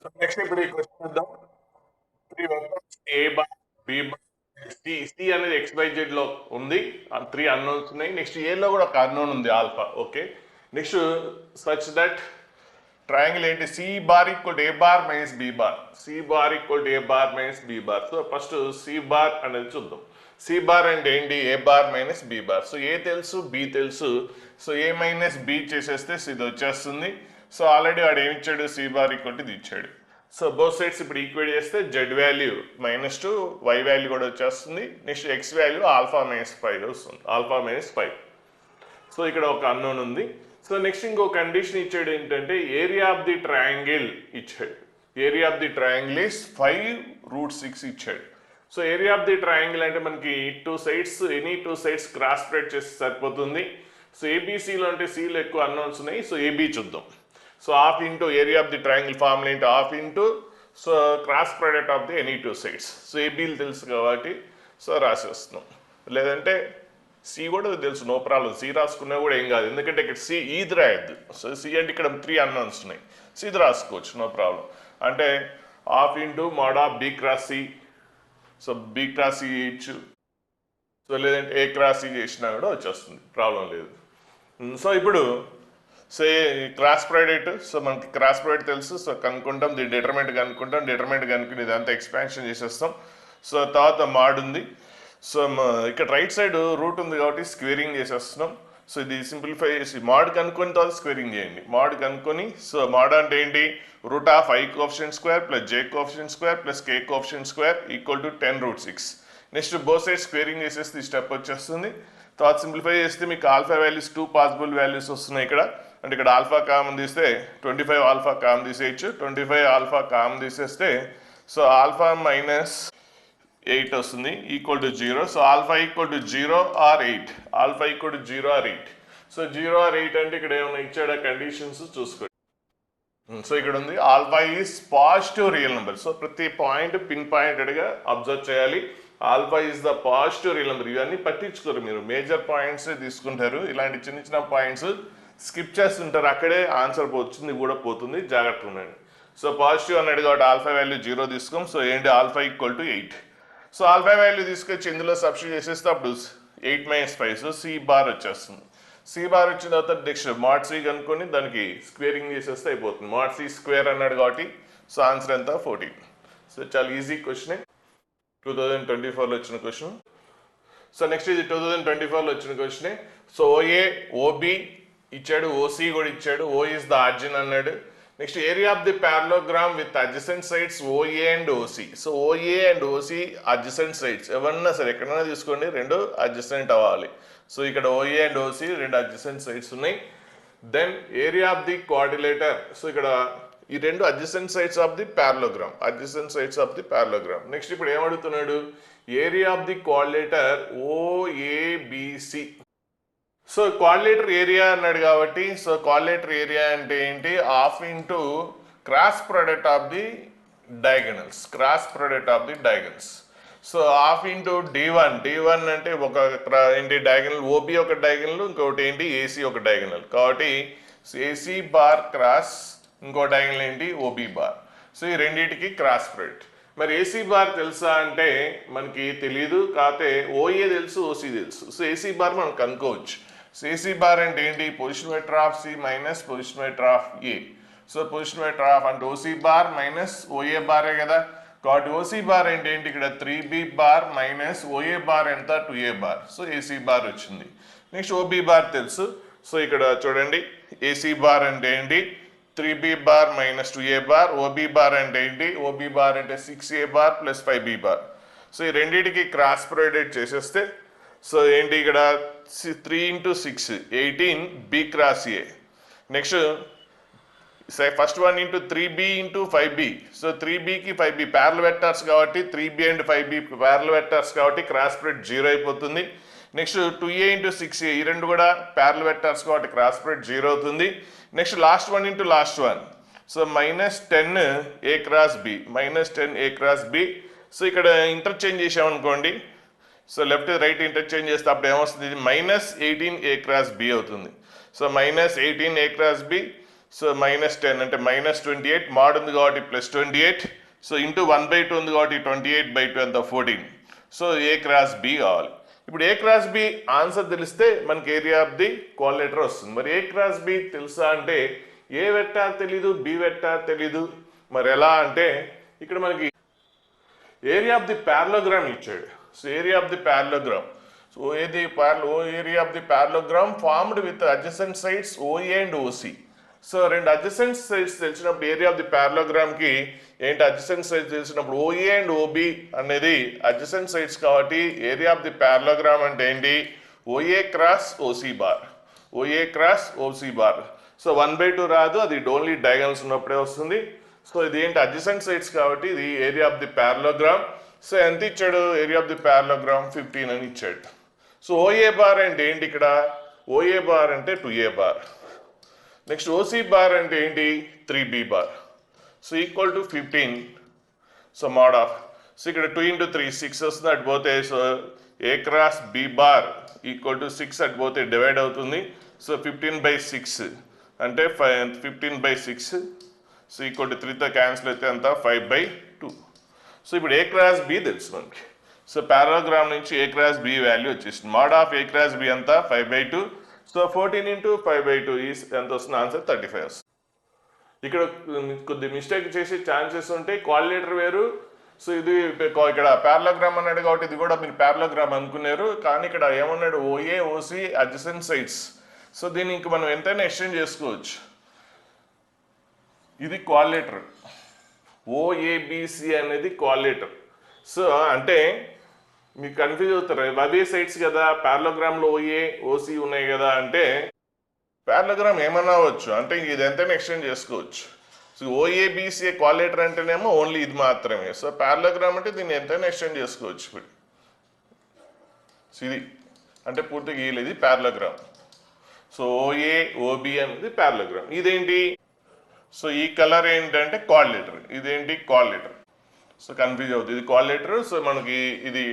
So next ఇప్పుడు ఈ question చూద్దాం. 3 వెక్టర్స్ ఏ బార్ బి బార్ సి అనేది XYZ లో ఉంది. 3 అన్నోన్స్ ఉన్నాయి. నెక్స్ట్ ఏ లో కూడా ఒక అన్నోన్ ఉంది alpha. Okay, next such that triangle ఏంటి, C bar equal to A bar minus B bar, C bar equal to A bar minus B bar. So first C bar అనేది చూద్దాం. C bar అంటే ఏంటి, A bar minus B bar. So A తెలుసు, B తెలుసు. So ఏ minus B చేసేస్తే ఇది వచ్చేస్తుంది. So already వాడు ఏమి ఇచ్చాడు, సి బార్ ఈక్వల్ టు ఇది ఇచ్చాడు. సో బోత్ సైడ్స్ ఇప్పుడు ఈక్వేట్ చేస్తే జెడ్ వాల్యూ -2, వై వాల్యూ కూడా వచ్చేస్తుంది. నెక్స్ట్ ఎక్స్ వాల్యూ ఆల్ఫా -5 వస్తుంది, ఆల్ఫా -5. సో ఇక్కడ ఒక అన్నోన్ ఉంది. సో నెక్స్ట్ ఇంకో కండిషన్ ఇచ్చాడు ఏంటంటే ఏరియా ఆఫ్ ది ట్రయాంగిల్ ఇచ్చాడు. Area of the triangle is 5√6 ఇచ్చాడు. So area of the triangle అంటే మనకి any two sides cross spread చేస్తే సరిపోతుంది. సో ఏబిసిలో అంటే సిలో ఎక్కువ అన్నోన్స్ ఉన్నాయి. సో ఏబి చూద్దాం. So half into area of the triangle formula ఏంటి, half into so cross product of the any two sides. So ఏబీలు తెలుసు కాబట్టి సో రాసేస్తున్నాం. లేదంటే సి కూడా తెలుసు, నో ప్రాబ్లం, సి రాసుకున్నా కూడా ఏం కాదు. ఎందుకంటే ఇక్కడ సి ఇది రాయద్దు. సో సి అంటే ఇక్కడ 3 అన్నోన్స్ ఉన్నాయి. సో ఇది రాసుకోవచ్చు, నో ప్రాబ్లం. అంటే half into mod of B cross C. So B cross C చేయొచ్చు. సో లేదంటే ఏ క్రాస్ సి చేసినా కూడా వచ్చేస్తుంది, ప్రాబ్లం లేదు. సో ఇప్పుడు సో క్రాస్ ప్రోడక్ట్, సో మనకి క్రాస్ ప్రోడక్ట్ తెలుసు. సో కనుక్కుంటాం, దీని డిటర్మెంట్ కనుక్కుంటాం, డిటర్మెంట్ కనుక్కుని ఇదంతా ఎక్స్పాన్షన్ చేసేస్తాం. సో తర్వాత మాడ్ ఉంది. సో ఇక్కడ రైట్ సైడ్ రూట్ ఉంది కాబట్టి స్క్వేరింగ్ చేసేస్తున్నాం. సో ఇది సింప్లిఫై చేసి మాడ్ కనుక్కొని తర్వాత స్క్వేరింగ్ చేయండి. మాడ్ కనుక్కొని, సో మాడ్ అంటే ఏంటి, √i coefficient square plus j coefficient square plus k coefficient square equal to 10√6. Next both side squaring చేసేస్తే ఈ స్టెప్ వచ్చేస్తుంది. తర్వాత సింప్లిఫై చేస్తే మీకు ఆల్ఫా వాల్యూస్ 2 పాసిబుల్ వాల్యూస్ వస్తున్నాయి ఇక్కడ. అంటే ఇక్కడ ఆల్ఫా కామన్ తీస్తే 25 ఆల్ఫా కామన్ తీసేయచ్చు. 25 ఆల్ఫా కామన్ తీసేస్తే సో ఆల్ఫా -8 వస్తుంది equal to 0. So alpha equal to 0 or 8, alpha equal to 0 or 8. So 0 or 8 అంటే ఇక్కడ ఏమైనా ఇచ్చాడా కండిషన్స్ చూసుకోండి. సో ఇక్కడ ఉంది alpha is positive real number. So ప్రతి పాయింట్ పిన్ పాయింటెడ్గా అబ్జర్వ్ చేయాలి. Alpha is the positive real number. ఇవన్నీ పట్టించుకోరు మీరు, మేజర్ పాయింట్స్ తీసుకుంటారు. ఇలాంటి చిన్న చిన్న పాయింట్స్ స్కిప్ చేస్తుంటారు, అక్కడే ఆన్సర్ వచ్చింది కూడా పోతుంది, జాగ్రత్తగా ఉండండి. సో పాజిటివ్ అన్నాడు కాబట్టి ఆల్ఫా వాల్యూ 0 తీసుకోం. సో ఏంటి, alpha equal to 8. So alpha value తీసుకొచ్చి ఇందులో సబ్స్టిట్యూట్ చేసేస్తే అప్పుడు 8 - 5. సో సి బార్ వచ్చేస్తుంది. సి బార్ వచ్చిన తర్వాత నెక్స్ట్ మాడ్ సి కనుక్కొని దానికి స్క్వేరింగ్ చేసేస్తే అయిపోతుంది. మాడ్ సి స్క్వేర్ అన్నాడు కాబట్టి సో ఆన్సర్ ఎంత, 14. సో చాలా ఈజీ క్వశ్చన్, 2024లో వచ్చిన క్వశ్చన్. సో నెక్స్ట్ ఇది 2024లో వచ్చిన క్వశ్చనే. సో ఓఏ ఓబి ఇచ్చాడు, ఓసి కూడా ఇచ్చాడు, ఓ ఇస్ ద ఆర్జిన్ అన్నాడు. Next area of the parallelogram with adjacent sides OA and OC. So OA and OC adjacent sides ఎవరన్నా సరే ఎక్కడైనా తీసుకోండి, రెండు అడ్జసెంట్ అవ్వాలి. సో ఇక్కడ ఓఏ అండ్ ఓసి రెండు అడ్జసెంట్ సైడ్స్ ఉన్నాయి. Then area of the quadrilateral. So ఇక్కడ ఈ రెండు adjacent sides of the parallelogram, adjacent sides of the parallelogram. Next ఇప్పుడు ఏమడుగుతున్నాడు, area of the quadrilateral OABC. So quadrilateral area అన్నాడు కాబట్టి so quadrilateral area అంటే ఏంటి, half into cross product of the diagonals, cross product of the diagonals. So half into D1 అంటే ఒక ఏంటి diagonal, OB ఒక diagonal, ఇంకొకటి ఏంటి ఏసీ ఒక డయాగనల్. కాబట్టి ఏసీ బార్ క్రాస్ ఇంకో డయాగనల్ ఏంటి ఓబి బార్. సో ఈ రెండింటికి క్రాస్ ప్రొడక్ట్. మరి ఏసీ బార్ తెలుసా అంటే మనకి తెలియదు, కాకపోతే ఓఏ తెలుసు, ఓసీ తెలుసు. సో ఏసీ బార్ మనం కనుక్కోవచ్చు. సో ఏసీ బార్ అంటే ఏంటి, position vector of C minus position vector of A. So position vector of అంటే ఓసీ బార్ మైనస్ ఓఏ బారే కదా. కాబట్టి ఓసీ బార్ అంటే ఏంటి, ఇక్కడ 3b bar minus OA bar ఎంత 2a bar. So AC bar వచ్చింది. నెక్స్ట్ ఓబీ బార్ తెలుసు. సో ఇక్కడ చూడండి, ఏసీ బార్ అంటే ఏంటి 3b bar minus 2a bar. OB bar అంటే ఏంటి, ఓబీ బార్ అంటే 6a bar plus 5b bar. So ఈ రెండింటికి క్రాస్ ప్రొడక్ట్ చేసేస్తే సో ఏంటి ఇక్కడ 3 × 6 18 b cross A. Next first 1 × 3b × 5b. So 3bకి 5b ప్యారల్ వెక్టర్స్ కాబట్టి 3b and 5b parallel vectors కాబట్టి క్రాస్ ప్రొడక్ట్ 0 అయిపోతుంది. నెక్స్ట్ 2a × 6a ఈ రెండు కూడా ప్యారల్ వెక్టర్స్ కాబట్టి క్రాస్ ప్రొడక్ట్ 0 అవుతుంది. Next last 1 × last 1. So -10a cross b, -10a cross b. So ఇక్కడ ఇంటర్చేంజ్ చేసామనుకోండి, సో లెఫ్ట్ రైట్ ఇంటర్చేంజ్ చేస్తే అప్పుడు ఏమొస్తుంది, -18a క్రాస్ b అవుతుంది. So -18a cross b. So -10 అంటే -28, mod ఉంది కాబట్టి +28, సో ఇంటూ 1/2 ఉంది కాబట్టి 28/2 ఎంత 14. సో ఏ క్రాస్ బి కావాలి. ఇప్పుడు ఏ క్రాస్ బి ఆన్సర్ తెలిస్తే మనకి ఏరియా ఆఫ్ ది క్వాలిటర్ వస్తుంది. మరి ఏ క్రాస్ బి తెలుసా అంటే ఏ వెక్టార్ తెలీదు, బి వెక్టార్ తెలీదు. మరి ఎలా అంటే ఇక్కడ మనకి ఏరియా ఆఫ్ ది ప్యారలోగ్రామ్ ఇచ్చాడు. So area of the parallelogram, so area of the parallelogram formed with adjacent sides OA and OC. So రెండు అడ్జసెంట్ సైడ్స్ తెలిసినప్పుడు ఏరియా ఆఫ్ ది ప్యారలోగ్రామ్కి ఏంటి అడ్జసెంట్ సైడ్స్ తెలిసినప్పుడు ఓఏ అండ్ ఓబి అనేది adjacent sides కాబట్టి area of the parallelogram అంటే ఏంటి OA cross OC bar, OA cross OC bar. So 1/2 రాదు, అది ఓన్లీ డయాగనల్స్ ఉన్నప్పుడే వస్తుంది. సో ఇది ఏంటి అడ్జసెంట్ సైడ్స్ కాబట్టి ఇది area of the parallelogram. So ఎంత ఇచ్చాడు ఏరియా ఆఫ్ ది ప్యారలోగ్రామ్ 15 అని ఇచ్చాడు. సో ఓఏ బార్ అంటే ఏంటి ఇక్కడ ఓఏ బార్ అంటే 2A bar. Next OC bar అంటే ఏంటి 3B bar. So equal to 15. So mod of, so ఇక్కడ 2 into 3 6 వస్తుంది అటు పోతే. So A cross B bar equal to 6 అటు పోతే డివైడ్ అవుతుంది. సో 15/6 అంటే 15/6. సో ఈక్వల్ టు 3తో క్యాన్సిల్ అయితే అంత 5/2. సో ఇప్పుడు ఏ క్రాస్ బి తెలుసు మనకి. సో ప్యారలోగ్రామ్ నుంచి ఏ క్రాస్ బి వాల్యూ వచ్చేసింది. Mod of A cross B అంతా 5/2. సో 14 into 5/2 ఎంత వస్తుంది ఆన్సర్ 35 వస్తుంది. ఇక్కడ కొద్ది మిస్టేక్ చేసే ఛాన్సెస్ ఉంటాయి. క్వాలిటర్ వేరు. సో ఇది ఇక్కడ ప్యారలోగ్రామ్ అన్నాడు కాబట్టి ఇది కూడా మీరు ప్యారలోగ్రామ్ అనుకున్నారు, కానీ ఇక్కడ ఏమన్నాడు OA OC adjacent sides. So దీన్ని ఇంక మనం ఎంతైనా ఎక్స్టెండ్ చేసుకోవచ్చు. ఇది క్వాలిటర్, ఓఏబిసి అనేది క్వాలిటర్. సో అంటే మీకు కన్ఫ్యూజ్ అవుతారు, అవే సైడ్స్ కదా ప్యారలోగ్రామ్లో ఓఏ ఓసి ఉన్నాయి కదా అంటే ప్యారలోగ్రామ్ ఏమన్నా అవ్వచ్చు, అంటే ఇది ఎంతైనా ఎక్స్టెండ్ చేసుకోవచ్చు. సో ఓఏబిసిఏ క్వాలిటర్ అంటేనేమో ఓన్లీ ఇది మాత్రమే. సో ప్యారలోగ్రామ్ అంటే దీన్ని ఎంతైనా ఎక్స్టెండ్ చేసుకోవచ్చు. ఇప్పుడు ఇది అంటే పూర్తిగా గీయలేదు, ఇది ప్యారలోగ్రామ్. సో ఓఏ ఓబి అనేది ప్యారలోగ్రామ్. ఇదేంటి, సో ఈ కలర్ ఏంటంటే క్వాలిటర్, ఇదేంటి క్వాలిటర్. సో కన్ఫ్యూజ్ అవుతుంది, ఇది క్వాలిటర్. సో మనకి ఇది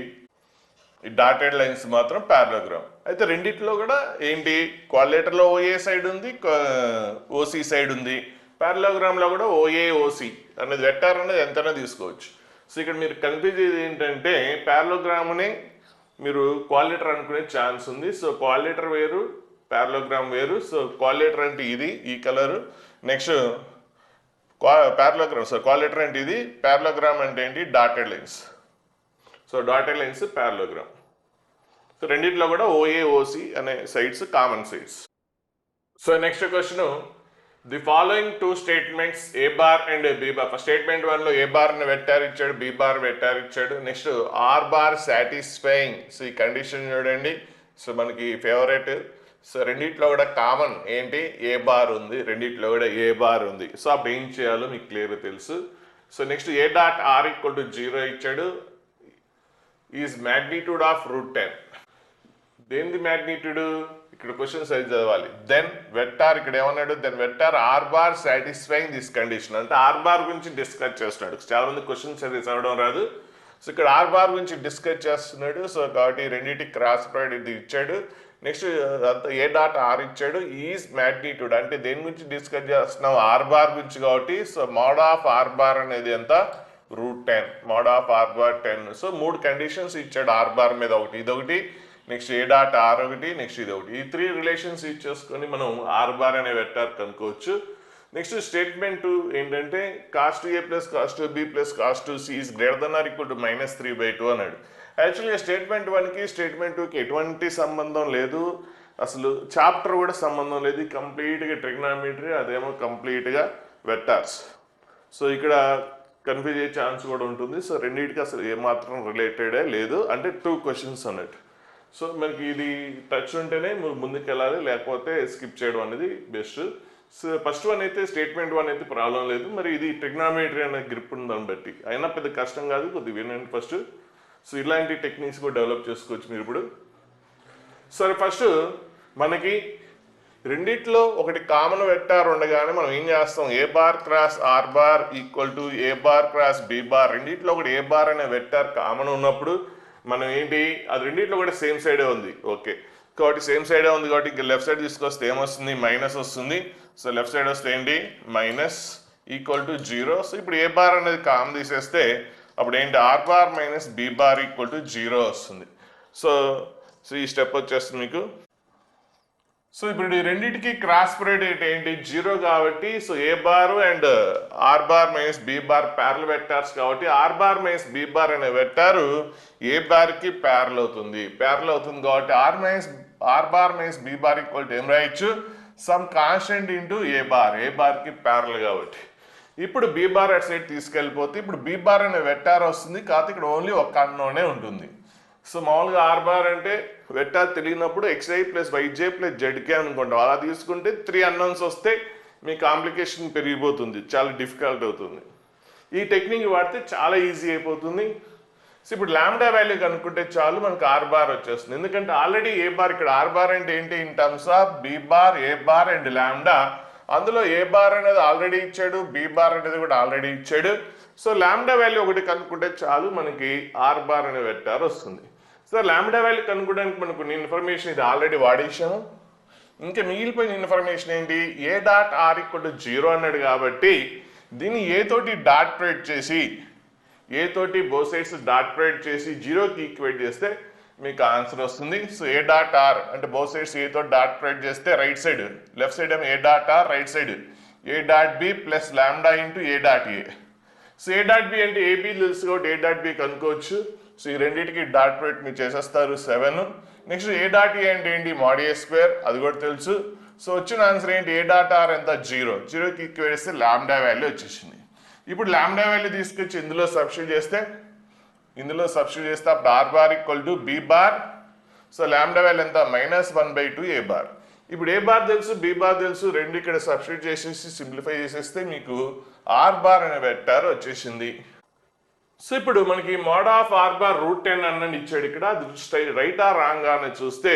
ఈ డాటెడ్ లైన్స్ మాత్రం ప్యారలోగ్రామ్. అయితే రెండిట్లో కూడా ఏంటి క్వాలిటర్లో ఓఏ సైడ్ ఉంది, ఓసి సైడ్ ఉంది. ప్యారలోగ్రామ్లో కూడా ఓఏ ఓసి అనేది వెక్టార్ అనేది ఎంతైనా తీసుకోవచ్చు. సో ఇక్కడ మీరు కన్ఫ్యూజ్ ఏంటంటే ప్యారలోగ్రామ్ని మీరు క్వాలిటర్ అనుకునే ఛాన్స్ ఉంది. సో క్వాలిటర్ వేరు, ప్యారలోగ్రామ్ వేరు. సో క్వాలిటర్ అంటే ఇది ఈ కలరు. నెక్స్ట్ ప్యారలోగ్రామ్, సో క్వాలిటర్ అంటే ఇది, ప్యారలోగ్రామ్ అంటే ఏంటి dotted lines. So dotted lines parallelogram. So రెండిట్లో కూడా ఓఏ ఓసి అనే sides common sides. So next question, the following 2 statements A bar and B bar. First statement 1లో ఏ బార్ ని వెక్టార్ ఇచ్చాడు, బి బార్ వెక్టార్ ఇచ్చాడు. Next R bar satisfying. So ఈ condition చూడండి, so మనకి favourite. So రెండిట్లో కూడా common ఏంటి ఏ బార్ ఉంది, రెండిట్లో కూడా ఏ బార్ ఉంది. సో అప్పుడు ఏం చేయాలో మీకు క్లియర్ తెలుసు. So next A dot R equal to 0 ఇచ్చాడు. Is magnitude of √10. దేనిది మ్యాగ్నిట్యూడ్, ఇక్కడ క్వశ్చన్ సైజ్ చదవాలి. దెన్ వెక్టార్, ఇక్కడ ఏమన్నాడు then vector R bar satisfying this condition. అంటే ఆర్ బార్ గురించి డిస్కస్ చేస్తున్నాడు. చాలా మంది క్వశ్చన్స్ అది చదవడం రాదు. సో ఇక్కడ ఆర్ బార్ గురించి డిస్కస్ చేస్తున్నాడు. సో కాబట్టి రెండింటికి క్రాస్ ప్రోడక్ట్ ఇది ఇచ్చాడు. నెక్స్ట్ ఏ డాట్ ఆర్ ఇచ్చాడు. ఈజ్ మ్యాగ్నిట్యూడ్ అంటే దేని గురించి డిస్కస్ చేస్తున్నాం ఆర్ బార్ గురించి కాబట్టి. So mod of R bar అనేది ఎంత √10, mod of R bar 10. So 3 conditions ఇచ్చాడు ఆర్ బార్ మీద, ఒకటి ఇదొకటి, నెక్స్ట్ ఏ డాట్ ఆర్ ఒకటి, నెక్స్ట్ ఇది ఒకటి. ఈ 3 రిలేషన్స్ యూజ్ చేసుకొని మనం ఆర్ బార్ అనే వెక్టార్ కనుక్కోవచ్చు. నెక్స్ట్ స్టేట్మెంట్ 2 ఏంటంటే cos2a + cos2b + cos2c is greater than or equal to -3/2 అన్నాడు. యాక్చువల్గా స్టేట్మెంట్ 1కి స్టేట్మెంట్ 2కి ఎటువంటి సంబంధం లేదు, అసలు చాప్టర్ కూడా సంబంధం లేదు. కంప్లీట్గా ట్రిగ్నామెట్రీ, అదేమో కంప్లీట్గా వెక్టార్స్. సో ఇక్కడ కన్ఫ్యూజ్ అయ్యే ఛాన్స్ కూడా ఉంటుంది. సో రెండింటికి అసలు ఏమాత్రం రిలేటెడే లేదు, అంటే 2 క్వశ్చన్స్ అన్నట్టు. సో మనకి ఇది టచ్ ఉంటేనే ముందుకు వెళ్ళాలి, లేకపోతే స్కిప్ చేయడం అనేది బెస్ట్. సో ఫస్ట్ వన్ అయితే స్టేట్మెంట్ 1 అయితే ప్రాబ్లం లేదు. మరి ఇది ట్రిగ్నామెట్రీ అనే గ్రిప్ ఉంది దాన్ని బట్టి, అయినా పెద్ద కష్టం కాదు, కొద్దిగా వినండి ఫస్ట్. సో ఇలాంటి టెక్నిక్స్ కూడా డెవలప్ చేసుకోవచ్చు మీరు ఇప్పుడు. సరే ఫస్ట్ మనకి రెండిట్లో ఒకటి కామన్ వెక్టార్ ఉండగానే మనం ఏం చేస్తాం A bar cross R bar equal to A bar cross B bar. రెండిట్లో ఒకటి ఏ బార్ అనే వెక్టార్ కామన్ ఉన్నప్పుడు మనం ఏంటి అది రెండిట్లో కూడా సేమ్ సైడే ఉంది. ఓకే కాబట్టి సేమ్ సైడే ఉంది కాబట్టి ఇంకా లెఫ్ట్ సైడ్ తీసుకొస్తే ఏమొస్తుంది మైనస్ వస్తుంది. సో లెఫ్ట్ సైడ్ వస్తే ఏంటి మైనస్ ఈక్వల్ టు 0. సో ఇప్పుడు ఏ బార్ అనేది కామ్ తీసేస్తే అప్పుడు ఏంటి R bar minus B bar equal to 0 వస్తుంది. సో ఈ స్టెప్ వచ్చేస్తుంది మీకు. సో ఇప్పుడు ఈ రెండింటికి క్రాస్ ప్రొడక్ట్ ఏంటి 0 కాబట్టి so A bar and R bar minus B bar parallel vectors కాబట్టి R bar minus B bar అనే వెక్టారు ఏ బార్కి ప్యారల్ అవుతుంది కాబట్టి R bar minus B bar equal to ఏం రాయొచ్చు సమ్ కాన్స్టెంట్ ఇంటూ ఏ బార్కి ప్యారల్ కాబట్టి. ఇప్పుడు బి బార్ అట్ సైడ్ తీసుకెళ్ళిపోతే ఇప్పుడు బి బార్ అనే వెక్టార్ వస్తుంది కాకపోతే ఇక్కడ ఓన్లీ ఒక అన్నోనే ఉంటుంది. సో మామూలుగా ఆర్ బార్ అంటే వెక్టార్ తెలియనప్పుడు xi plus yj plus zk అనుకుంటాం. అలా తీసుకుంటే 3 అన్నోన్స్ వస్తే మీ కాంప్లికేషన్ పెరిగిపోతుంది, చాలా డిఫికల్ట్ అవుతుంది. ఈ టెక్నిక్ వాడితే చాలా ఈజీ అయిపోతుంది. సో ఇప్పుడు లాంబ్డా వాల్యూ కనుక్కుంటే చాలు మనకు ఆర్ బార్ వచ్చేస్తుంది. ఎందుకంటే ఆల్రెడీ ఏ బార్ ఇక్కడ ఆర్ బార్ అంటే ఏంటి in terms of B bar A bar and lambda. అందులో ఏ బార్ అనేది ఆల్రెడీ ఇచ్చాడు, బి బార్ అనేది కూడా ఆల్రెడీ ఇచ్చాడు. సో లాంబ్డా వాల్యూ ఒకటి కనుక్కుంటే చాలు మనకి ఆర్ బార్ అనే వెక్టార్ వస్తుంది. సో లాంబ్డా వాల్యూ కనుక్కోవడానికి మనకు ఇన్ఫర్మేషన్ ఇది ఆల్రెడీ వాడేసాము. ఇంకా మిగిలిపోయిన ఇన్ఫర్మేషన్ ఏంటి ఏ డాట్ ఆర్ ఈక్వల్ టు 0 అన్నాడు కాబట్టి దీన్ని ఏ తోటి డాట్ ప్రొడక్ట్ చేసి ఏ తోటి బోత్ సైడ్స్ డాట్ ప్రొడక్ట్ చేసి 0కి ఈక్వేట్ చేస్తే మీకు ఆన్సర్ వస్తుంది. సో ఏ డాట్ ఆర్ అంటే బోత్ సైడ్స్ ఏ తోటి డాట్ ప్రొడక్ట్ చేస్తే రైట్ సైడ్ లెఫ్ట్ సైడ్ ఏమో A dot R, right side A dot B plus lambda into A dot A. So A dot B అంటే AB తెలుసు కాబట్టి A dot B కనుక్కోవచ్చు. So ఈ రెండింటికి dot product మీరు చేసేస్తారు 7. నెక్స్ట్ ఏ డాట్ ఏ అంటే ఏంటి మోడ్ ఏ స్క్వేర్, అది కూడా తెలుసు. సో వచ్చిన ఆన్సర్ ఏంటి ఏ డాట్ ఆర్ ఎంత 0కి ఈక్వేట్ చేస్తే లాంబ్డా వాల్యూ వచ్చేసింది. ఇప్పుడు లాంబ్డా వాల్యూ తీసుకొచ్చి ఇందులో సబ్స్టిట్యూట్ చేస్తే అప్పుడు R bar equal to B bar. So lambda value ఎంత -1/2 ఏ బార్. ఇప్పుడు ఏ బార్ తెలుసు, బి బార్ తెలుసు, రెండు ఇక్కడ సబ్స్టిట్యూట్ చేసేసి సింప్లిఫై చేసేస్తే మీకు ఆర్ బార్ అనే వెక్టార్ వచ్చేసింది. సో ఇప్పుడు మనకి మోడ్ ఆఫ్ ఆర్ బార్ √10 అన్నది ఇచ్చాడు ఇక్కడ. అది రైట్ ఆర్ రాంగ్ అని చూస్తే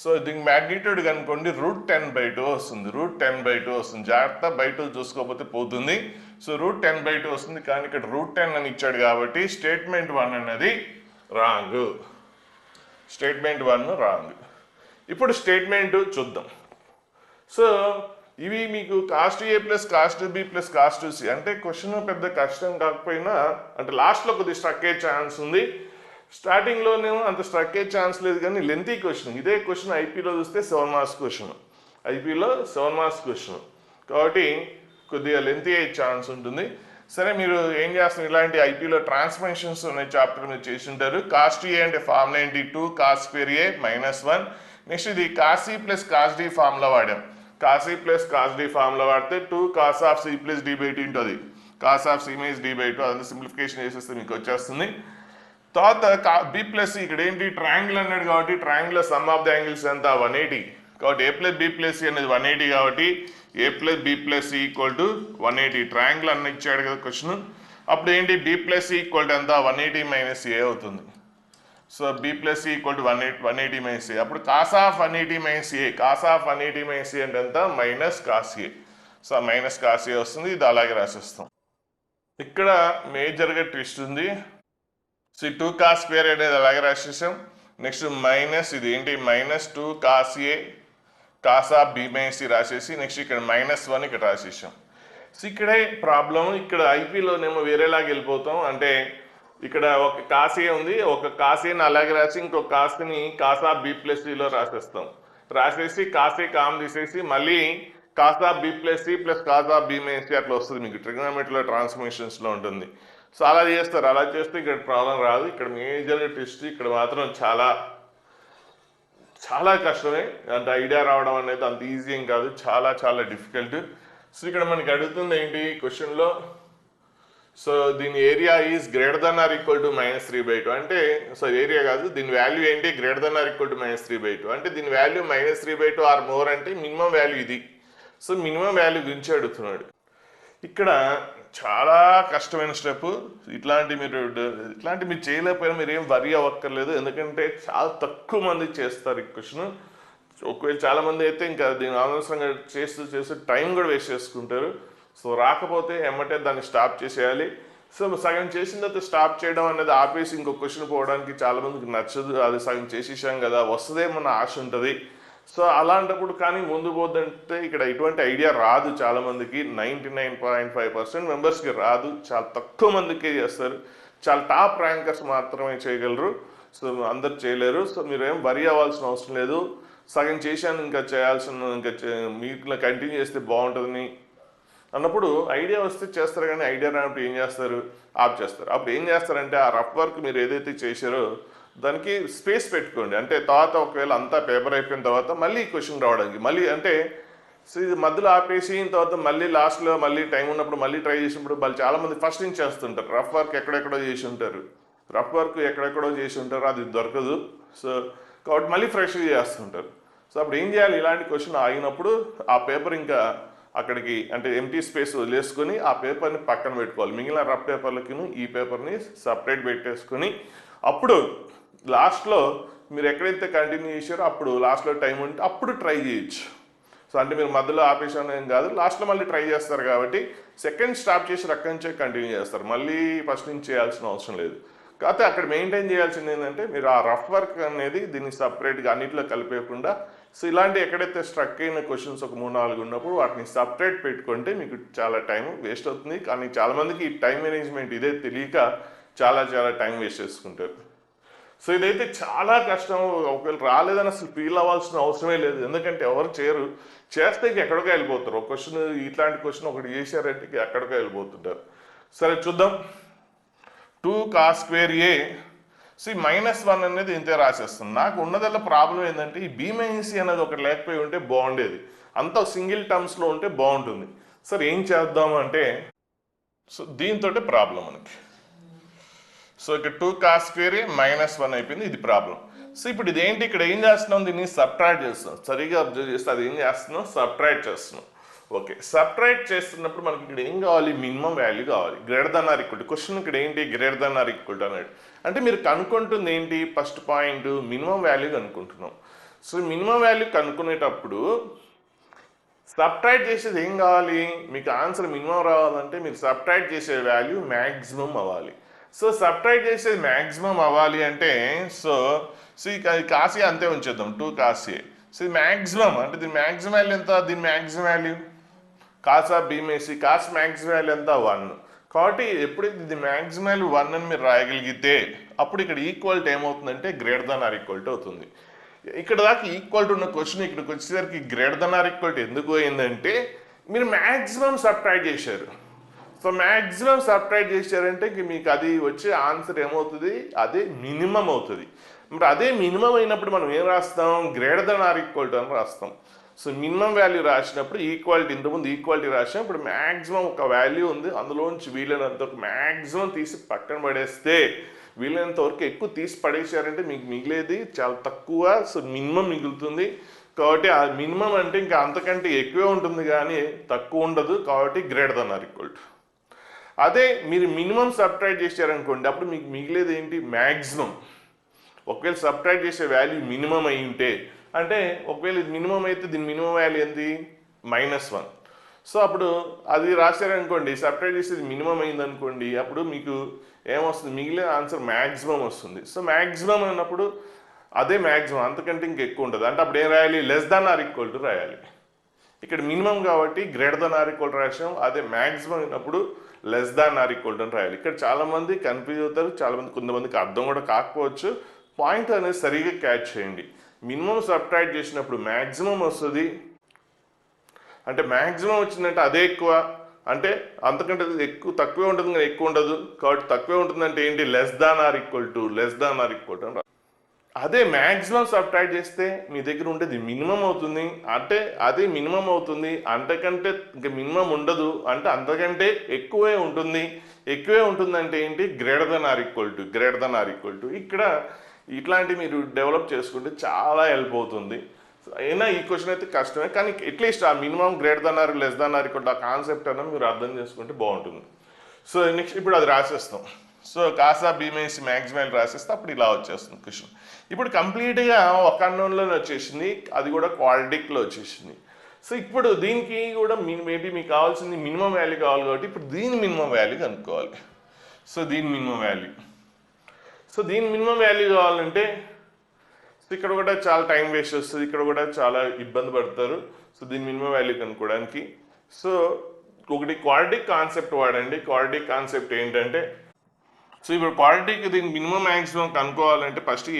సో దీనికి మ్యాగ్నిట్యూడ్ కనుకోండి √10/2 వస్తుంది. √10/2 వస్తుంది. జాగ్రత్త బై 2 చూసుకోకపోతే పోతుంది. సో √10/2 వస్తుంది. కానీ ఇక్కడ √10 అని ఇచ్చాడు కాబట్టి స్టేట్మెంట్ 1 అన్నది రాంగ్. ఇప్పుడు స్టేట్మెంట్ 2 చూద్దాం. సో ఇవి మీకు cos A plus cos B plus cos C అంటే క్వశ్చన్ పెద్ద కష్టం కాకపోయినా అంటే లాస్ట్లో కొద్దిగా స్ట్రక్ అయ్యే ఛాన్స్ ఉంది. స్టార్టింగ్లోనేమో అంత స్ట్రక్ అయ్యే ఛాన్స్ లేదు కానీ లెంతీ క్వశ్చన్. ఇదే క్వశ్చన్ ఐపీలో చూస్తే 7 మార్క్స్ క్వశ్చన్. కాబట్టి కొద్దిగా లెంతీ అయ్యే ఛాన్స్ ఉంటుంది. సరే మీరు ఏం చేస్తున్నారు ఇలాంటి ఐపీలో ట్రాన్స్ఫర్మేషన్స్ అనే చాప్టర్ మీరు చేసి ఉంటారు. కాస్ట్ ఏ అంటే ఫార్ములా ఏంటి 2 cos స్క్వేర్ ఏ -1. నెక్స్ట్ ఇది cos C plus cos D formula వాడాం. Cos C plus cos D formula వాడితే 2 cos ఆఫ్ సి ప్లస్ డి/2 ఉంటుంది. కాస్ ఆఫ్ సి మైనస్ డి/2 అదంతా సింప్లిఫికేషన్ చేసేస్తే మీకు వచ్చేస్తుంది. తర్వాత బి ప్లస్ ఇక్కడ ఏంటి ట్రయాంగిల్ అన్నాడు కాబట్టి triangle sum of the angles ఎంత 180 కాబట్టి A plus B plus C అనేది 180 కాబట్టి A plus B plus C equal to 180. Triangle అన్న ఇచ్చాడు కదా క్వశ్చన్. అప్పుడు ఏంటి B plus C equal to ఎంత 180 మైనస్ ఏ అవుతుంది. So B plus C equal to 180 minus A. అప్పుడు కాస్ ఆఫ్ 180 మైనస్ ఏ అంటే ఎంత minus cos A. So minus cos A వస్తుంది. ఇది అలాగే రాసేస్తాం. ఇక్కడ మేజర్గా ట్విస్ట్ ఉంది. సో 2 cos స్క్వేర్ అనేది అలాగే రాసేసాం. నెక్స్ట్ మైనస్ ఇది ఏంటి -2 cos A cos of B minus C రాసేసి నెక్స్ట్ ఇక్కడ -1 ఇక్కడ రాసేసాం. సో ఇక్కడే ప్రాబ్లం. ఇక్కడ ఐపీలోనేమో వేరేలాగా వెళ్ళిపోతాం. అంటే ఇక్కడ ఒక కాస్ ఏ ఉంది, ఒక కాస్ ఏని అలాగే రాసి ఇంకొక కాస్ని కాస్ ఆఫ్ బి ప్లస్ సిలో రాసేస్తాం. రాసేసి కాస్ ఏ కామ్ తీసేసి మళ్ళీ cos of B plus C plus cos of B minus C అట్లా వస్తుంది. మీకు ట్రిగ్నోమెట్రీలో ట్రాన్స్ఫర్మేషన్స్లో ఉంటుంది. సో అలా చేస్తారు. అలా చేస్తే ఇక్కడ ప్రాబ్లం రాదు. ఇక్కడ మేజర్ ట్విస్ట్ ఇక్కడ మాత్రం చాలా చాలా కష్టమే. అంటే ఐడియా రావడం అనేది అంత ఈజీ ఏం కాదు, చాలా డిఫికల్ట్. సో ఇక్కడ మనకి అడుగుతుంది ఏంటి క్వశ్చన్లో సో దీని area is greater than or equal to -3/2 అంటే సో ఏరియా కాదు దీని వాల్యూ ఏంటి greater than or equal to -3/2 అంటే దీని వాల్యూ -3/2 ఆర్ మోర్ అంటే మినిమం వాల్యూ ఇది. సో మినిమం వాల్యూ గురించి అడుగుతున్నాడు. ఇక్కడ చాలా కష్టమైన స్టెప్. ఇట్లాంటి మీరు చేయలేకపోయినా మీరు ఏం వరీ అవ్వక్కర్లేదు. ఎందుకంటే చాలా తక్కువ మంది చేస్తారు ఈ క్వశ్చన్. ఒకవేళ చాలా మంది అయితే ఇంకా దీన్ని అనవసరంగా చేస్తూ టైం కూడా వేస్ట్ చేసుకుంటారు. సో రాకపోతే ఎమ్మటే దాన్ని స్టాప్ చేసేయాలి. సో సగం చేసిన తర్వాత స్టాప్ చేయడం అనేది ఆపేసి ఇంకో క్వశ్చన్ పోవడానికి చాలా మందికి నచ్చదు. అది సగం చేసేసాం కదా వస్తుందేమో ఆశ ఉంటుంది. సో అలాంటప్పుడు కానీ ముందు పోద్దంటే ఇక్కడ ఎటువంటి ఐడియా రాదు. చాలామందికి 99.5% మెంబర్స్కి రాదు, చాలా తక్కువ మందికి చేస్తారు. చాలా టాప్ ర్యాంకర్స్ మాత్రమే చేయగలరు. సో అందరు చేయలేరు. సో మీరు ఏం వరి అవ్వాల్సిన అవసరం లేదు. సగం చేశాను, ఇంకా చేయాల్సిన మీకు కంటిన్యూ చేస్తే బాగుంటుందని అన్నప్పుడు ఐడియా వస్తే చేస్తారు, కానీ ఐడియా రానప్పుడు ఏం చేస్తారు, ఆఫ్ చేస్తారు. అప్పుడు ఏం చేస్తారంటే ఆ రఫ్ వర్క్ మీరు ఏదైతే చేశారో దానికి స్పేస్ పెట్టుకోండి. అంటే తర్వాత ఒకవేళ అంతా పేపర్ అయిపోయిన తర్వాత మళ్ళీ క్వశ్చన్ రావడానికి మళ్ళీ అంటే ఇది మధ్యలో ఆపేసి తర్వాత మళ్ళీ లాస్ట్లో మళ్ళీ టైం ఉన్నప్పుడు మళ్ళీ ట్రై చేసినప్పుడు మళ్ళీ చాలామంది ఫస్ట్ నుంచి చేస్తుంటారు. రఫ్ వర్క్ ఎక్కడెక్కడో చేసి ఉంటారు, రఫ్ వర్క్ ఎక్కడెక్కడో చేసి ఉంటారు, అది దొరకదు. సో కాబట్టి మళ్ళీ ఫ్రెష్గా చేస్తుంటారు. సో అప్పుడు ఏం చేయాలి, ఇలాంటి క్వశ్చన్ ఆగినప్పుడు ఆ పేపర్ ఇంకా అక్కడికి అంటే ఎంటీ స్పేస్ వదిలేసుకొని ఆ పేపర్ని పక్కన పెట్టుకోవాలి. మిగిలిన రఫ్ పేపర్లకి ఈ పేపర్ని సపరేట్ పెట్టేసుకొని అప్పుడు లాస్ట్లో మీరు ఎక్కడైతే కంటిన్యూ చేశారో అప్పుడు లాస్ట్లో టైం ఉంటే అప్పుడు ట్రై చేయొచ్చు. సో అంటే మీరు మధ్యలో ఆపేసాను ఏం కాదు, లాస్ట్లో మళ్ళీ ట్రై చేస్తారు కాబట్టి సెకండ్ స్టాప్ చేసి అక్కడి నుంచే కంటిన్యూ చేస్తారు, మళ్ళీ ఫస్ట్ నుంచి చేయాల్సిన అవసరం లేదు. కాకపోతే అక్కడ మెయింటైన్ చేయాల్సింది ఏంటంటే మీరు ఆ రఫ్ వర్క్ అనేది దీన్ని సపరేట్గా అన్నింటిలో కలిపేయకుండా సో ఇలాంటి ఎక్కడైతే స్ట్రక్ అయిన క్వశ్చన్స్ ఒక 3-4 ఉన్నప్పుడు వాటిని సపరేట్ పెట్టుకుంటే మీకు చాలా టైం వేస్ట్ అవుతుంది. కానీ చాలామందికి ఈ టైం మేనేజ్మెంట్ ఇదే తెలియక చాలా టైం వేస్ట్ చేసుకుంటారు. సో ఇదైతే చాలా కష్టం. ఒకవేళ రాలేదని అసలు ఫీల్ అవ్వాల్సిన అవసరమే లేదు, ఎందుకంటే ఎవరు చేయరు. చేస్తే ఎక్కడికో వెళ్ళిపోతారు. ఒక క్వశ్చన్ ఇట్లాంటి క్వశ్చన్ ఒకటి చేశారంటే ఎక్కడికో వెళ్ళిపోతుంటారు. సరే చూద్దాం. 2 cos square a -1 అనేది ఇంతే రాసేస్తుంది. నాకు ఉన్నదల్లా ప్రాబ్లం ఏంటంటే ఈ b - c అనేది ఒకటి లేకపోయి ఉంటే బాగుండేది, అంతా సింగిల్ టర్మ్స్లో ఉంటే బాగుంటుంది. సరే ఏం చేద్దాం అంటే సో దీంతో ప్రాబ్లం మనకి. సో ఇక్కడ 2 cos square a -1 అయిపోయింది, ఇది ప్రాబ్లం. సో ఇప్పుడు ఇదేంటి, ఇక్కడ ఏం చేస్తున్నాం, దీన్ని సబ్ట్రాక్ట్ చేస్తున్నాం. సరిగా అబ్జర్వ్ చేస్తే అది ఏం చేస్తున్నాం, సబ్ట్రాక్ట్ చేస్తున్నాం. ఓకే, సబ్ట్రాక్ట్ చేస్తున్నప్పుడు మనకి ఇక్కడ ఏం కావాలి, మినిమం వాల్యూ కావాలి. Greater than or equal to question ఇక్కడ ఏంటి, greater than or equal to అన్నాడు. అంటే మీరు కనుక్కుంటుంది ఏంటి, ఫస్ట్ పాయింట్ మినిమం వాల్యూ కనుక్కుంటున్నాం. సో మినిమం వాల్యూ కనుక్కునేటప్పుడు సబ్ట్రాక్ట్ చేసేది ఏం కావాలి, మీకు ఆన్సర్ మినిమం రావాలంటే మీరు సబ్ట్రాక్ట్ చేసే వాల్యూ మ్యాక్సిమం అవ్వాలి. సో సబ్ట్రాక్ట్ చేసేది మ్యాక్సిమం అవ్వాలి అంటే సో కాసి అంతే ఉంచేద్దాం, 2 cos a. సో ఇది మ్యాక్సిమం అంటే దీని మ్యాక్సిమం వాల్యూ ఎంత, దీని maximum value cos of b - c, cos maximum value ఎంత 1. కాబట్టి ఎప్పుడైతే ఇది మ్యాక్సిమం వాల్యూ 1 అని మీరు రాయగలిగితే అప్పుడు ఇక్కడ ఈక్వల్టీ ఏమవుతుందంటే greater than or equal to అవుతుంది. ఇక్కడ దాకా ఈక్వల్ టు ఉన్న క్వశ్చన్ ఇక్కడికి వచ్చేసరికి greater than or equal to ఎందుకు అయిందంటే మీరు మ్యాక్సిమం సబ్ట్రాక్ట్ చేశారు. సో మ్యాక్సిమం సబ్ట్రాక్ట్ చేశారంటే మీకు అది వచ్చే ఆన్సర్ ఏమవుతుంది, అదే మినిమం అవుతుంది. మరి అదే మినిమం అయినప్పుడు మనం ఏం రాస్తాం, greater than or equal to అని రాస్తాం. సో మినిమం వాల్యూ రాసినప్పుడు ఈక్వాలిటీ, ఇంతకుముందు ఈక్వాలిటీ రాసాం, ఇప్పుడు మ్యాక్సిమం ఒక వాల్యూ ఉంది, అందులోంచి వీలైనంత వరకు మ్యాక్సిమం తీసి పక్కన పడేస్తే వీలైనంత వరకు ఎక్కువ తీసి పడేసారంటే మీకు మిగిలేది చాలా తక్కువ. సో మినిమం మిగులుతుంది. కాబట్టి ఆ మినిమం అంటే ఇంకా అంతకంటే ఎక్కువే ఉంటుంది కానీ తక్కువ ఉండదు. కాబట్టి greater than or equal to. అదే మీరు మినిమం సబ్ట్రాక్ట్ చేశారనుకోండి అప్పుడు మీకు మిగిలేది ఏంటి, మ్యాక్సిమం. ఒకవేళ సబ్ట్రాక్ట్ చేసే వాల్యూ మినిమం అయి ఉంటే అంటే ఒకవేళ ఇది మినిమం అయితే దీని మినిమం వాల్యూ ఏంటి, -1. సో అప్పుడు అది రాశారనుకోండి, సబ్ట్రాక్ట్ చేసేది మినిమం అయిందనుకోండి అప్పుడు మీకు ఏమొస్తుంది, మిగిలిన ఆన్సర్ మ్యాక్సిమం వస్తుంది. సో మ్యాక్సిమం అన్నప్పుడు అదే మ్యాక్సిమం, అంతకంటే ఇంకెక్కువ ఉంటుంది. అంటే అప్పుడు ఏం రాయాలి, less than or equal to రాయాలి. ఇక్కడ మినిమం కాబట్టి greater than or equal to రాసాం, అదే మ్యాక్సిమం అయినప్పుడు less than or equal to అని రాయాలి. ఇక్కడ చాలామంది కన్ఫ్యూజ్ అవుతారు, చాలామంది కొంతమందికి అర్థం కూడా కాకపోవచ్చు. పాయింట్ అనేది సరిగా క్యాచ్ చేయండి. మినిమం సబ్ట్రాక్ట్ చేసినప్పుడు మ్యాక్సిమం వస్తుంది, అంటే మ్యాక్సిమం వచ్చిందంటే అదే ఎక్కువ, అంటే అంతకంటే ఎక్కువ తక్కువే ఉంటుంది కానీ ఎక్కువ ఉండదు. కాబట్టి తక్కువే ఉంటుందంటే ఏంటి, less than or equal to అని. అదే మ్యాక్సిమం సబ్ట్రాక్ట్ చేస్తే మీ దగ్గర ఉండేది మినిమం అవుతుంది, అంటే అదే మినిమం అవుతుంది, అంతకంటే ఇంకా మినిమం ఉండదు, అంటే అంతకంటే ఎక్కువే ఉంటుంది. ఎక్కువే ఉంటుందంటే ఏంటి, greater than or equal to. ఇక్కడ ఇట్లాంటివి మీరు డెవలప్ చేసుకుంటే చాలా హెల్ప్ అవుతుంది. అయినా ఈ క్వశ్చన్ అయితే కష్టమే, కానీ అట్లీస్ట్ ఆ minimum greater than or less than or equal to ఆ కాన్సెప్ట్ అన్న మీరు అర్థం చేసుకుంటే బాగుంటుంది. సో నెక్స్ట్ ఇప్పుడు అది రాసేస్తాం. సో కాసా బీమేసి మ్యాక్సిమం రాసేస్తే అప్పుడు ఇలా వచ్చేస్తుంది క్వశ్చన్. ఇప్పుడు కంప్లీట్గా ఒక అన్నోన్లోనే వచ్చేసింది, అది కూడా క్వాడ్రాటిక్లో వచ్చేసింది. సో ఇప్పుడు దీనికి కూడా మేబీ మీకు కావాల్సింది మినిమం వాల్యూ కావాలి కాబట్టి ఇప్పుడు దీని మినిమం వాల్యూ కనుక్కోవాలి. సో దీని మినిమం వాల్యూ కావాలంటే సో ఇక్కడ కూడా చాలా టైం వేస్ట్ వస్తుంది, ఇక్కడ కూడా చాలా ఇబ్బంది పడతారు. సో దీని మినిమం వాల్యూ కనుక్కోవడానికి సో ఒకటి క్వాడ్రాటిక్ కాన్సెప్ట్ వాడండి. క్వాడ్రాటిక్ కాన్సెప్ట్ ఏంటంటే సో ఇప్పుడు క్వాడ్రాటిక్ దీనికి మినిమం మ్యాక్సిమం కనుక్కోవాలంటే ఫస్ట్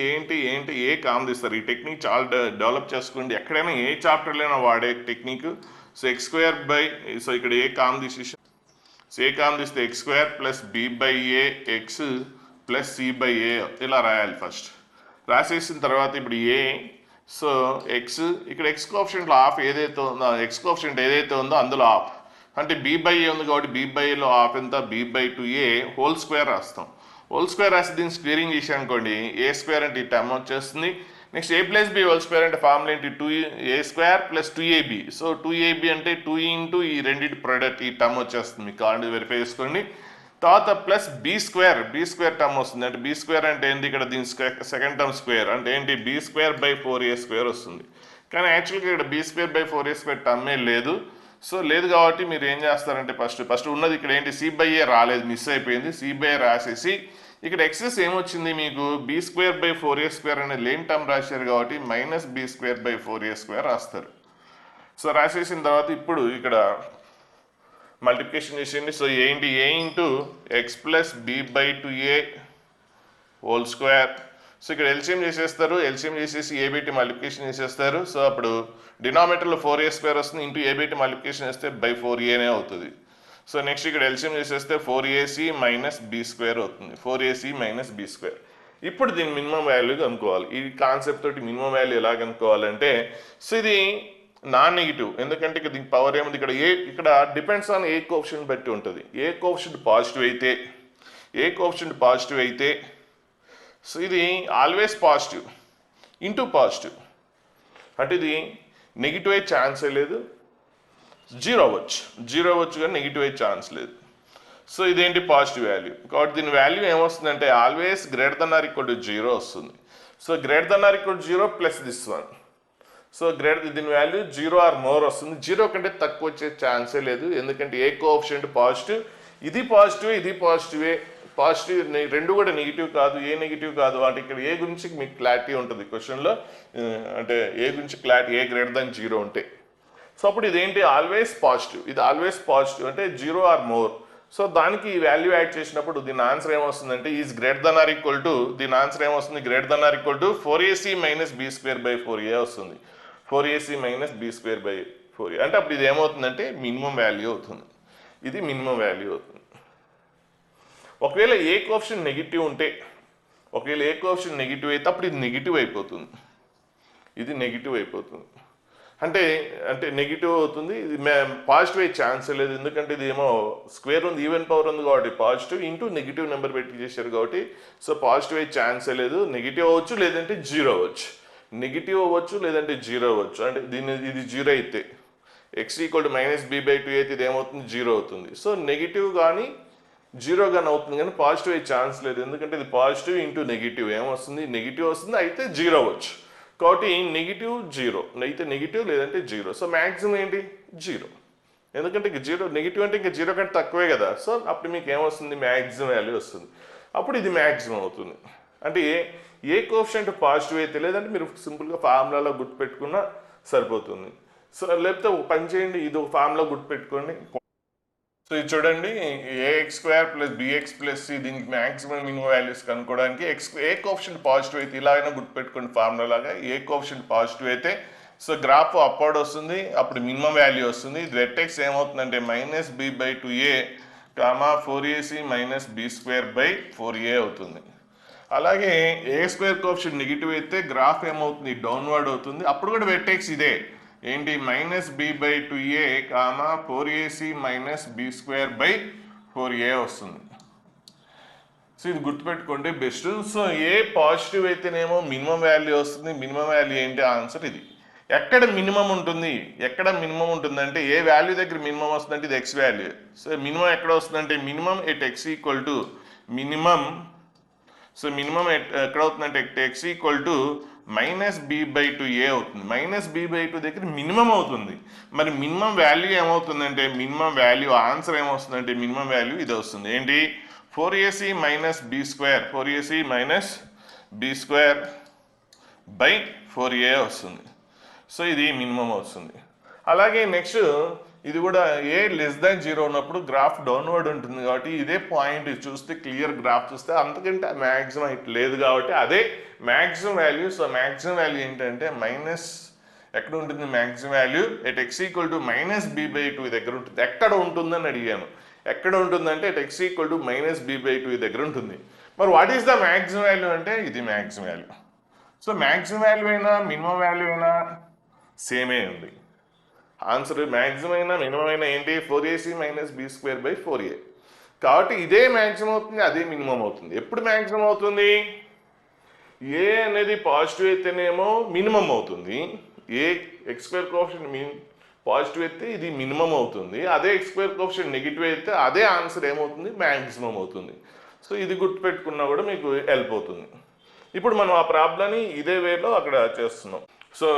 ఏ కామ్ తీస్తారు. ఈ టెక్నిక్ చాలా డెవలప్ చేసుకోండి. ఎక్కడైనా ఏ చాప్టర్లైనా వాడే technique. So X square by so ఇక్కడ ఏ కామ్ తీసేసి సో ఏ కామ్ తీస్తే X square plus B by A X plus C by A ఇలా రాయాలి. ఫస్ట్ రాసేసిన తర్వాత ఇప్పుడు ఏ సో ఎక్స్ ఇక్కడ ఎక్స్ కోఎఫిషియంట్లో హాఫ్ ఏదైతే ఉందో ఎక్స్ కోఎఫిషియంట్ ఏదైతే ఉందో అందులో హాఫ్ అంటే బి బై ఏ ఉంది కాబట్టి బి బై ఏలో హాఫ్ ఎంత B by 2a whole square రాస్తాం. హోల్ స్క్వేర్ రాసి దీన్ని స్క్వేరింగ్ చేసి అనుకోండి ఏ స్క్వేర్ అంటే ఈ టర్మ్ వచ్చేస్తుంది. నెక్స్ట్ ఏ ప్లస్ బి హోల్ స్క్వేర్ అంటే ఫార్ములా ఏంటి 2a square plus 2ab. So 2ab అంటే 2 ఇంటూ ఈ రెండింటి ప్రొడక్ట్ ఈ టర్మ్ వచ్చేస్తుంది. మీకు కావాలంటే వెరిఫై చేసుకోండి. తర్వాత ప్లస్ బి స్క్వేర్ టర్మ్ వస్తుంది. అంటే బి స్క్వేర్ అంటే ఏంటి ఇక్కడ దీని సెకండ్ టర్మ్ స్క్వేర్ అంటే ఏంటి B square by 4a square వస్తుంది. కానీ యాక్చువల్గా ఇక్కడ B square by 4a square టర్మే లేదు. సో లేదు కాబట్టి మీరు ఏం చేస్తారంటే ఫస్ట్ ఉన్నది ఇక్కడ ఏంటి సి బై ఏ రాలేదు, మిస్ అయిపోయింది. సి బై ఏ రాసేసి ఇక్కడ ఎక్సెస్ ఏమొచ్చింది మీకు B square by 4a square అనే లేని టర్మ్ రాశారు కాబట్టి minus B square by 4a square రాస్తారు. సో రాసేసిన తర్వాత ఇప్పుడు ఇక్కడ మల్టిప్లికేషన్ చేసేయండి. సో ఏంటి A into X plus B by 2a whole square. So ఇక్కడ ఎల్సిఎం చేసేస్తారు. ఎల్సిఎం చేసేసి ఏ పెట్టి మల్టిప్లికేషన్ చేసేస్తారు. సో అప్పుడు డినామినేటర్లో 4a స్క్వేర్ వస్తుంది ఇంటూ ఏ పెట్టి మల్టిప్లికేషన్ చేస్తే బై 4aనే అవుతుంది. సో నెక్స్ట్ ఇక్కడ ఎల్సిఎం చేసేస్తే 4ac మైనస్ బి స్క్వేర్ అవుతుంది. 4ac minus B square. ఇప్పుడు దీని మినిమం వాల్యూ కనుక్కోవాలి. ఈ కాన్సెప్ట్ తోటి మినిమం వాల్యూ ఎలా కనుక్కోవాలంటే సో ఇది నాన్ నెగిటివ్ ఎందుకంటే ఇక్కడ దీనికి పవర్ ఏముంది ఇక్కడ డిపెండ్స్ ఆన్ ఏ కోఎఫిషియంట్ బట్టి ఉంటుంది. ఏ కోఎఫిషియంట్ పాజిటివ్ అయితే సో ఇది ఆల్వేస్ పాజిటివ్ ఇంటూ పాజిటివ్ అంటే ఇది నెగిటివ్ అయ్యే ఛాన్సే లేదు. జీరో అవ్వచ్చు కానీ నెగిటివ్ అయ్యే ఛాన్స్ లేదు. సో ఇదేంటి పాజిటివ్ వాల్యూ కాబట్టి దీని వాల్యూ ఏమొస్తుందంటే always greater than or equal to 0 వస్తుంది. So greater than or equal to 0 plus this one. So దీని వాల్యూ 0 ఆర్ మోర్ వస్తుంది. 0 కంటే తక్కువ వచ్చే ఛాన్సే లేదు ఎందుకంటే ఏ కోఎఫిషియంట్ పాజిటివ్ ఇది పాజిటివ్ రెండు కూడా నెగిటివ్ కాదు, ఏ నెగిటివ్ కాదు. అంటే ఇక్కడ ఏ గురించి మీకు క్లారిటీ ఉంటుంది క్వశ్చన్లో అంటే ఏ గురించి క్లారిటీ ఏ గ్రేటర్ దెన్ 0 ఉంటే. సో అప్పుడు ఇదేంటి ఆల్వేస్ పాజిటివ్ అంటే 0 ఆర్ మోర్. సో దానికి ఈ వాల్యూ యాడ్ చేసినప్పుడు దీని ఆన్సర్ ఏమొస్తుందంటే is greater than or equal to దీని ఆన్సర్ ఏమొస్తుంది greater than or equal to 4ac minus B square by 4a వస్తుంది. 4ac minus B square by 4a అంటే అప్పుడు ఇది ఏమవుతుందంటే మినిమం వాల్యూ అవుతుంది. ఇది మినిమం వాల్యూ అవుతుంది. ఒకవేళ ఏ కోఎఫిషియంట్ నెగిటివ్ అయితే అప్పుడు ఇది నెగిటివ్ అయిపోతుంది. అంటే నెగిటివ్ అవుతుంది. ఇది పాజిటివ్ అయ్యే ఛాన్స్ లేదు ఎందుకంటే ఇది ఏమో స్క్వేర్ ఉంది ఈవెన్ పవర్ ఉంది కాబట్టి పాజిటివ్ ఇంటూ నెగిటివ్ నెంబర్ పెట్టి చేశారు కాబట్టి సో పాజిటివ్ అయ్యే ఛాన్సే లేదు. నెగిటివ్ అవ్వచ్చు లేదంటే జీరో అవ్వచ్చు. అంటే ఇది 0 అయితే x equal to minus B by 2 అయితే ఇది ఏమవుతుంది 0 అవుతుంది. సో నెగిటివ్ కానీ 0 కానీ అవుతుంది కానీ పాజిటివ్ అయ్యే ఛాన్స్ లేదు ఎందుకంటే ఇది పాజిటివ్ ఇంటూ నెగిటివ్ ఏమొస్తుంది నెగిటివ్ వస్తుంది అయితే 0 అవ్వచ్చు కాబట్టి నెగిటివ్ 0 అయితే నెగిటివ్ లేదంటే 0. సో మ్యాక్సిమం ఏంటి 0 ఎందుకంటే ఇంక 0 నెగిటివ్ అంటే ఇంకా 0 కంటే తక్కువే కదా. సో అప్పుడు మీకు ఏమొస్తుంది మ్యాక్సిమం వాల్యూ వస్తుంది. అప్పుడు ఇది మ్యాక్సిమం అవుతుంది. అంటే ఏ కోఎఫిషియంట్ పాజిటివ్ అయితే లేదంటే మీరు సింపుల్గా ఫార్ములాలో గుర్తుపెట్టుకున్నా సరిపోతుంది. సో లేకపోతే ఒక పని చేయండి ఇది ఒక ఫార్ములా గుర్తుపెట్టుకోండి. సో ఇది చూడండి A x square plus B x plus C దీనికి మ్యాక్సిమం మినిమం వాల్యూస్ కనుక్కోవడానికి ఏ కోఎఫిషియంట్ పాజిటివ్ అయితే ఇలా అయినా గుర్తుపెట్టుకోండి ఫార్ములా లాగా. ఏ కోఎఫిషియంట్ పాజిటివ్ అయితే సో గ్రాఫ్ అప్వర్డ్ వస్తుంది అప్పుడు మినిమం వాల్యూ వస్తుంది. వెర్టెక్స్ ఏమవుతుందంటే minus B by 2a 4ac minus B square by 4a అవుతుంది. అలాగే ఏ స్క్వేర్ కోఎఫిషియంట్ నెగిటివ్ అయితే గ్రాఫ్ ఏమవుతుంది డౌన్వర్డ్ అవుతుంది. అప్పుడు కూడా వెర్టెక్స్ ఇదే ఏంటి minus B by 2a 4ac minus B square by 4a వస్తుంది. సో ఇది గుర్తుపెట్టుకోండి బెస్ట్. సో ఏ పాజిటివ్ అయితేనేమో మినిమం వాల్యూ వస్తుంది. మినిమం వాల్యూ ఏంటి ఆన్సర్ ఇది. ఎక్కడ మినిమం ఉంటుందంటే ఏ వాల్యూ దగ్గర మినిమం వస్తుందంటే ఇది ఎక్స్ వాల్యూ. సో మినిమం ఎక్కడ వస్తుందంటే minimum at x equal to minimum. So minimum ఎక్కడ అవుతుందంటే x equal to minus B by 2a అవుతుంది. మైనస్ బి బై 2 దగ్గర మినిమం అవుతుంది. మరి మినిమం వాల్యూ ఏమవుతుందంటే మినిమం వాల్యూ ఆన్సర్ ఏమవుతుందంటే మినిమం వాల్యూ ఇది వస్తుంది ఏంటి 4ac minus B square 4ac minus B square by 4a వస్తుంది. సో ఇది మినిమం వస్తుంది. అలాగే నెక్స్ట్ ఇది కూడా ఏ లెస్ దాన్ 0 ఉన్నప్పుడు గ్రాఫ్ డౌన్వర్డ్ ఉంటుంది కాబట్టి ఇదే పాయింట్ చూస్తే క్లియర్ గ్రాఫ్ చూస్తే అంతకంటే మ్యాక్సిమం ఇట్ లేదు కాబట్టి అదే maximum value. So maximum value ఏంటంటే మైనస్ ఎక్కడ ఉంటుంది maximum value at x equal to -b/2 దగ్గర ఉంటుంది. ఎక్కడ ఉంటుందని అడిగాను. ఎక్కడ ఉంటుందంటే at x equal to -b/2 దగ్గర ఉంటుంది. మరి what is the maximum value అంటే ఇది maximum value. So maximum value అయినా మినిమం వాల్యూ అయినా సేమే ఉంది. ఆన్సర్ మ్యాక్సిమం అయినా మినిమం అయినా ఏంటి 4ac - b²/4a. కాబట్టి ఇదే మ్యాక్సిమం అవుతుంది, అదే మినిమం అవుతుంది. ఎప్పుడు మ్యాక్సిమం అవుతుంది? ఏ అనేది పాజిటివ్ అయితేనేమో మినిమం అవుతుంది. ఏ x² కోఎఫిషియంట్ పాజిటివ్ అయితే ఇది మినిమం అవుతుంది. అదే x² కోఎఫిషియంట్ నెగిటివ్ అయితే అదే ఆన్సర్ ఏమవుతుంది? మ్యాక్సిమం అవుతుంది. సో ఇది గుర్తుపెట్టుకున్నా కూడా మీకు హెల్ప్ అవుతుంది. ఇప్పుడు మనం ఆ ప్రాబ్లమ్ని ఇదే వేలో అక్కడ చేస్తున్నాం. సో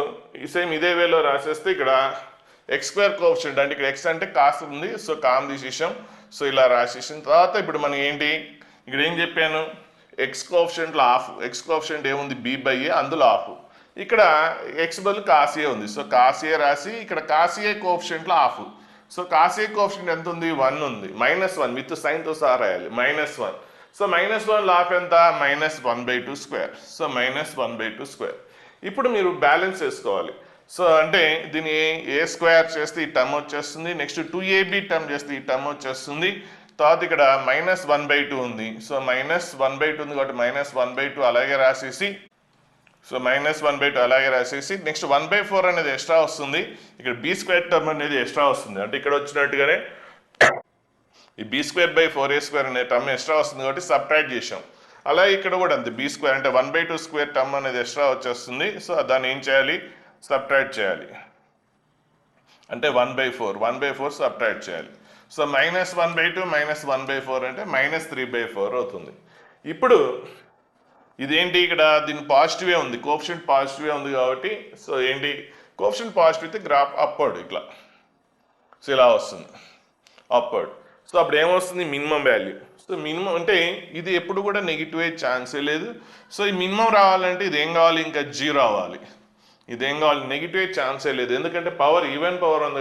సేమ్ ఇదే వేలో రాసేస్తే ఇక్కడ x² కోఎఫిషియంట్ అంటే ఇక్కడ x అంటే కాస్ ఉంది. సో కామ్ తీసేసాం. సో ఇలా రాసేసిన తర్వాత ఇప్పుడు మనం ఏంటి ఇక్కడ ఏం చెప్పాను? x కోఎఫిషియంట్లో హాఫ్. x కోఎఫిషియంట్ ఏముంది? b/a, అందులో హాఫ్. ఇక్కడ x బదులు కాస్ ఏ ఉంది. సో కాస్ ఏ రాసి ఇక్కడ కాస్ ఏ కోఎఫిషియంట్లో హాఫ్. సో కాస్ ఏ కోఎఫిషియంట్ ఎంత ఉంది? 1 ఉంది. -1 విత్ సైన్తో సహా రాయాలి. -1. సో -1 హాఫ్ ఎంత? -1/2². సో -1/2². ఇప్పుడు మీరు బ్యాలెన్స్ చేసుకోవాలి. సో అంటే దీన్ని a² చేస్తే ఈ టర్మ్ వచ్చేస్తుంది. నెక్స్ట్ 2ab టర్మ్ చేస్తే ఈ టర్మ్ వచ్చేస్తుంది. తర్వాత ఇక్కడ -1/2 ఉంది. సో -1/2 ఉంది కాబట్టి -1/2 అలాగే రాసేసి సో -1/2 అలాగే రాసేసి నెక్స్ట్ 1/4 అనేది ఎక్స్ట్రా వస్తుంది. ఇక్కడ b² టర్మ్ అనేది ఎక్స్ట్రా వస్తుంది. అంటే ఇక్కడ వచ్చినట్టుగానే ఈ b²/4a² అనే టర్మ్ ఎక్స్ట్రా వస్తుంది కాబట్టి సబ్ట్రాక్ట్ చేసాం. అలాగే ఇక్కడ కూడా అంతే b² అంటే 1/2² టర్మ్ అనేది ఎక్స్ట్రా వచ్చేస్తుంది. సో దాన్ని ఏం చేయాలి? సబ్ట్రాక్ట్ చేయాలి. అంటే 1/4 సబ్ట్రాక్ట్ చేయాలి. సో -1/2 -1/4 అంటే -3/4 అవుతుంది. ఇప్పుడు ఇదేంటి ఇక్కడ దీని పాజిటివే ఉంది, కోఎఫిషియంట్ పాజిటివే ఉంది కాబట్టి సో ఏంటి కోఎఫిషియంట్ పాజిటివ్ అయితే గ్రాఫ్ అప్వర్డ్ ఇట్లా సో ఇలా వస్తుంది అప్వర్డ్. సో అప్పుడు ఏమొస్తుంది? Minimum value. సో మినిమం అంటే ఇది ఎప్పుడు కూడా నెగిటివ్ అయ్యే ఛాన్సే లేదు. సో ఈ మినిమం రావాలంటే ఇది ఏం కావాలి? ఇంకా 0 అవ్వాలి. ఇదేం కావాలి? నెగిటివ్ అయ్యే ఛాన్సే లేదు. ఎందుకంటే పవర్ ఈవెన్ పవర్ ఉంది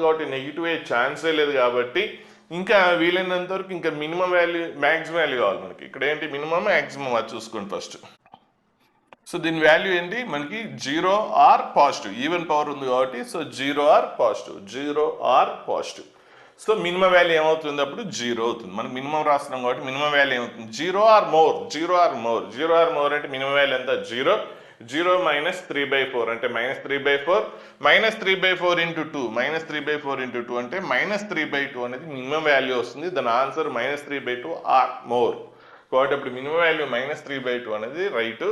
కాబట్టి నెగిటివ్ అయ్యే ఛాన్సే లేదు కాబట్టి ఇంకా వీలైనంత వరకు ఇంకా మినిమం వాల్యూ మ్యాక్సిమం వాల్యూ కావాలి మనకి. ఇక్కడ ఏంటి మినిమం మ్యాక్సిమం అది చూసుకోండి ఫస్ట్. సో దీని వాల్యూ ఏంటి మనకి? 0 ఆర్ పాజిటివ్. ఈవెన్ పవర్ ఉంది కాబట్టి so 0 or positive. So minimum value ఏమవుతుంది? అప్పుడు 0 అవుతుంది. మనకి మినిమం రాస్తున్నాం కాబట్టి మినిమం వాల్యూ ఏమవుతుంది? 0 ఆర్ మోర్ అంటే మినిమం వాల్యూ ఎంత? 0 -3/4 అంటే -3/4 -3/4 × 2 అంటే -3/2 అనేది మినిమం వాల్యూ వస్తుంది. దాని ఆన్సర్ -3/2 ఆర్ మోర్. కాబట్టి అప్పుడు మినిమం వాల్యూ -3/2 అనేది రైట్.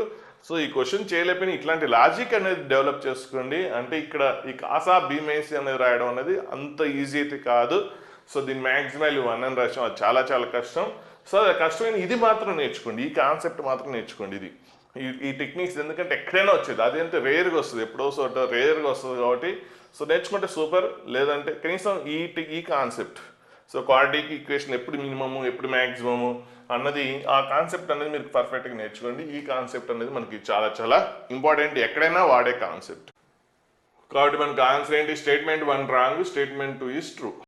సో ఈ క్వశ్చన్ చేయలేకపోయినా ఇట్లాంటి లాజిక్ అనేది డెవలప్ చేసుకోండి. అంటే ఇక్కడ ఈ కాసా బీమేసి అనేది రాయడం అనేది అంత ఈజీ అయితే కాదు. సో దీని మ్యాక్సిమం వాల్యూ 1 అని రాసాం. అది చాలా చాలా కష్టం. సో కష్టమైన ఇది మాత్రం నేర్చుకోండి, ఈ కాన్సెప్ట్ మాత్రం నేర్చుకోండి. ఇది ఈ టెక్నిక్స్ ఎందుకంటే ఎక్కడైనా వచ్చేది, అదేంటే రేర్గా వస్తుంది, ఎప్పుడో చోట రేర్గా వస్తుంది కాబట్టి సో నేర్చుకుంటే సూపర్. లేదంటే కనీసం ఈ కాన్సెప్ట్ సో క్వాడ్రాటిక్ ఈక్వేషన్ ఎప్పుడు మినిమము ఎప్పుడు మ్యాక్సిమము అన్నది ఆ కాన్సెప్ట్ అనేది మీరు పర్ఫెక్ట్గా నేర్చుకోండి. ఈ కాన్సెప్ట్ అనేది మనకి చాలా చాలా ఇంపార్టెంట్, ఎక్కడైనా వాడే కాన్సెప్ట్. కాబట్టి మనకు ఆన్సర్ ఏంటి? Statement 1 wrong, statement 2 is true.